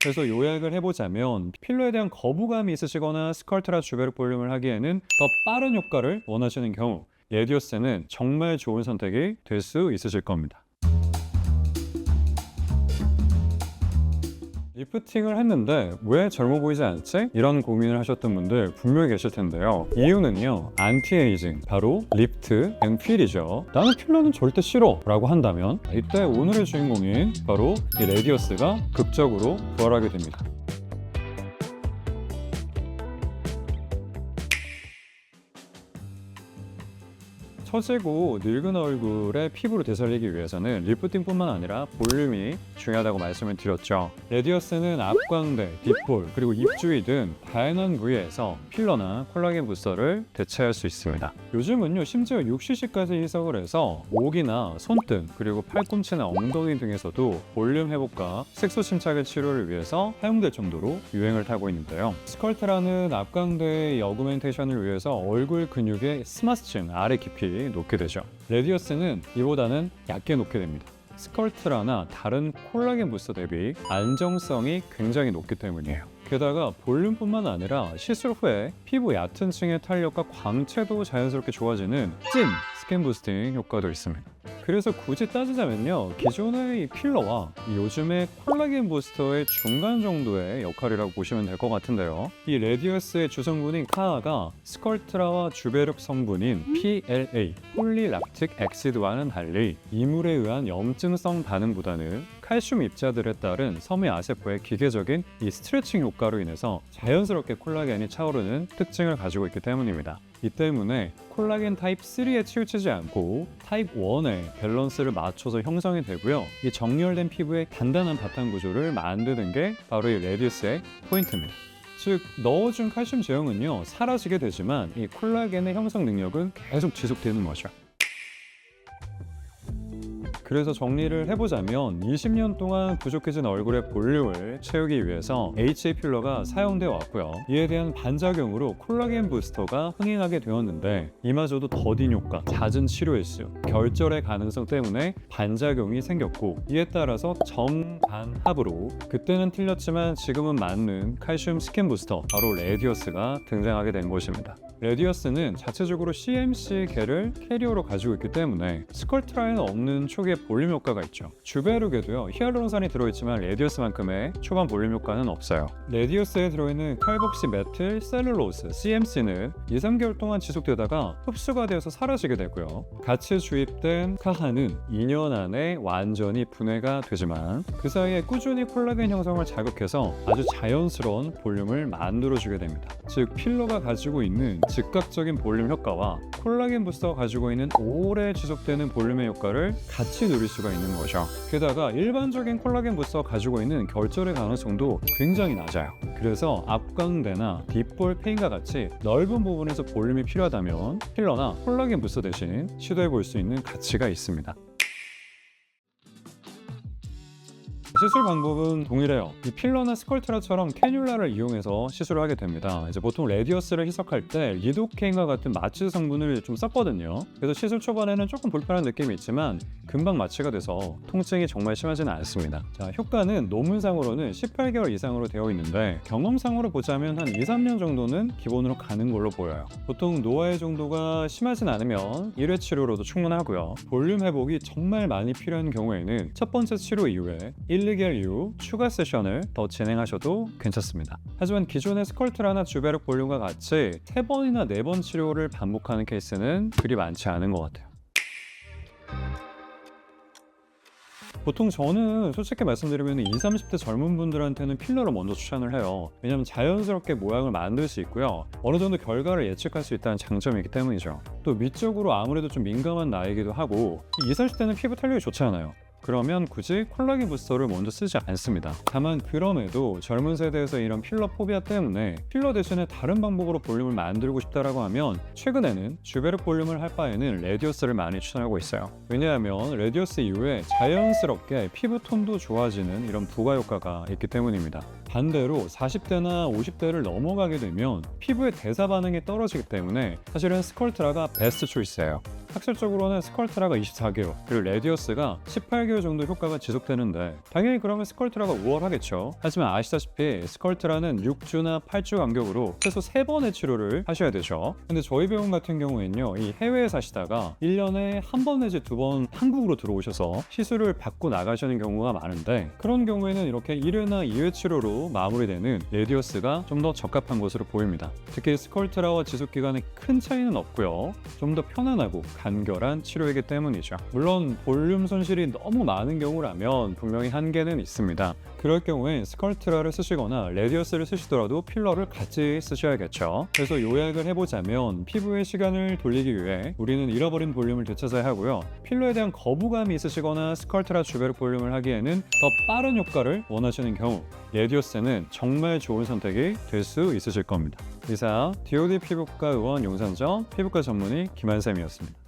그래서 요약을 해보자면 필러에 대한 거부감이 있으시거나 스컬트라 주베르 볼륨을 하기에는 더 빠른 효과를 원하시는 경우 레디어스는 정말 좋은 선택이 될 수 있으실 겁니다. 리프팅을 했는데 왜 젊어 보이지 않지? 이런 고민을 하셨던 분들 분명히 계실 텐데요. 이유는요, 안티에이징, 바로 리프트 앤 필이죠. 나는 필러는 절대 싫어 라고 한다면 이때 오늘의 주인공인 바로 이 레디어스가 극적으로 부활하게 됩니다. 처지고 늙은 얼굴에 피부를 되살리기 위해서는 리프팅뿐만 아니라 볼륨이 중요하다고 말씀을 드렸죠. 레디어스는 앞광대, 뒷볼, 그리고 입 주위 등 다양한 부위에서 필러나 콜라겐 부스터를 대체할 수 있습니다. 요즘은요, 심지어 6cc까지 희석을 해서 목이나 손등, 그리고 팔꿈치나 엉덩이 등에서도 볼륨 회복과 색소 침착의 치료를 위해서 사용될 정도로 유행을 타고 있는데요. 스컬트라는 앞광대의 어그멘테이션을 위해서 얼굴 근육의 스마스층 아래 깊이 놓게 되죠. 레디어스는 이보다는 얕게 놓게 됩니다. 스컬트라나 다른 콜라겐 부스터 대비 안정성이 굉장히 높기 때문이에요. 게다가 볼륨뿐만 아니라 시술 후에 피부 얕은 층의 탄력과 광채도 자연스럽게 좋아지는 찐 스킨 부스팅 효과도 있습니다. 그래서 굳이 따지자면요, 기존의 이 필러와 요즘의 콜라겐 부스터의 중간 정도의 역할이라고 보시면 될 것 같은데요. 이 레디어스의 주성분인 카아가 스컬트라와 주베륵 성분인 PLA, 폴리락틱 액시드와는 달리 이물에 의한 염증성 반응보다는 칼슘 입자들에 따른 섬유 아세포의 기계적인 이 스트레칭 효과로 인해서 자연스럽게 콜라겐이 차오르는 특징을 가지고 있기 때문입니다. 이 때문에 콜라겐 타입 3에 치우치지 않고 타입 1에 밸런스를 맞춰서 형성이 되고요. 이 정렬된 피부의 단단한 바탕 구조를 만드는 게 바로 이 레디어스의 포인트입니다. 즉, 넣어준 칼슘 제형은요, 사라지게 되지만 이 콜라겐의 형성 능력은 계속 지속되는 거죠. 그래서 정리를 해보자면 20년 동안 부족해진 얼굴의 볼륨을 채우기 위해서 HA 필러가 사용되어 왔고요. 이에 대한 반작용으로 콜라겐 부스터가 흥행하게 되었는데 이마저도 더딘 효과, 잦은 치료 횟수, 결절의 가능성 때문에 반작용이 생겼고 이에 따라서 정반합으로 그때는 틀렸지만 지금은 맞는 칼슘 스킨 부스터, 바로 레디어스가 등장하게 된 것입니다. 레디어스는 자체적으로 CMC계를 캐리어로 가지고 있기 때문에 스컬트라에는 없는 초기의 볼륨 효과가 있죠. 주베르게도요, 히알루론산이 들어있지만 레디어스만큼의 초반 볼륨 효과는 없어요. 레디어스에 들어있는 칼복시 메틸 셀룰로스 CMC는 2-3개월 동안 지속되다가 흡수가 되어서 사라지게 되고요. 같이 주입된 카하는 2년 안에 완전히 분해가 되지만 그 사이에 꾸준히 콜라겐 형성을 자극해서 아주 자연스러운 볼륨을 만들어주게 됩니다. 즉, 필러가 가지고 있는 즉각적인 볼륨 효과와 콜라겐 부스터가 가지고 있는 오래 지속되는 볼륨의 효과를 같이 누릴 수가 있는 거죠. 게다가 일반적인 콜라겐 부스터가 가지고 있는 결절의 가능성도 굉장히 낮아요. 그래서 앞광대나 뒷볼 페인과 같이 넓은 부분에서 볼륨이 필요하다면 필러나 콜라겐 부스터 대신 시도해 볼 수 있는 가치가 있습니다. 시술 방법은 동일해요. 이 필러나 스컬트라처럼 캐뉼라를 이용해서 시술을 하게 됩니다. 이제 보통 레디어스를 희석할 때 리도케인과 같은 마취 성분을 좀 썼거든요. 그래서 시술 초반에는 조금 불편한 느낌이 있지만 금방 마취가 돼서 통증이 정말 심하지는 않습니다. 자, 효과는 논문상으로는 18개월 이상으로 되어 있는데 경험상으로 보자면 한 2-3년 정도는 기본으로 가는 걸로 보여요. 보통 노화의 정도가 심하진 않으면 1회 치료로도 충분하고요. 볼륨 회복이 정말 많이 필요한 경우에는 첫 번째 치료 이후에 1-2개월 이후 추가 세션을 더 진행하셔도 괜찮습니다. 하지만 기존의 스컬트라나 주베륵 볼륨과 같이 3번이나 4번 치료를 반복하는 케이스는 그리 많지 않은 것 같아요. 보통 저는 솔직히 말씀드리면 20, 30대 젊은 분들한테는 필러를 먼저 추천을 해요. 왜냐하면 자연스럽게 모양을 만들 수 있고요. 어느 정도 결과를 예측할 수 있다는 장점이 있기 때문이죠. 또 미적으로 아무래도 좀 민감한 나이기도 하고 20, 30대는 피부 탄력이 좋지 않아요. 그러면 굳이 콜라겐 부스터를 먼저 쓰지 않습니다. 다만 그럼에도 젊은 세대에서 이런 필러 포비아 때문에 필러 대신에 다른 방법으로 볼륨을 만들고 싶다라고 하면 최근에는 주베륵 볼륨을 할 바에는 레디어스를 많이 추천하고 있어요. 왜냐하면 레디어스 이후에 자연스럽게 피부 톤도 좋아지는 이런 부가 효과가 있기 때문입니다. 반대로 40대나 50대를 넘어가게 되면 피부의 대사 반응이 떨어지기 때문에 사실은 스컬트라가 베스트 초이스예요. 학술적으로는 스컬트라가 24개월, 그리고 레디어스가 18개월 정도 효과가 지속되는데 당연히 그러면 스컬트라가 우월하겠죠. 하지만 아시다시피 스컬트라는 6주나 8주 간격으로 최소 3번의 치료를 하셔야 되죠. 근데 저희 병원 같은 경우에는요, 이 해외에 사시다가 1년에 한 번 내지 2번 한국으로 들어오셔서 시술을 받고 나가시는 경우가 많은데, 그런 경우에는 이렇게 1회나 2회 치료로 마무리되는 레디어스가 좀 더 적합한 것으로 보입니다. 특히 스컬트라와 지속기간에 큰 차이는 없고요, 좀 더 편안하고 간결한 치료이기 때문이죠. 물론 볼륨 손실이 너무 많은 경우라면 분명히 한계는 있습니다. 그럴 경우엔 스컬트라를 쓰시거나 레디어스를 쓰시더라도 필러를 같이 쓰셔야겠죠. 그래서 요약을 해보자면, 피부의 시간을 돌리기 위해 우리는 잃어버린 볼륨을 되찾아야 하고요, 필러에 대한 거부감이 있으시거나 스컬트라 주베르 볼륨을 하기에는 더 빠른 효과를 원하시는 경우, 레디어스는 정말 좋은 선택이 될 수 있으실 겁니다. 이상 DOD 피부과 의원 용산점 피부과 전문의 김한샘이었습니다.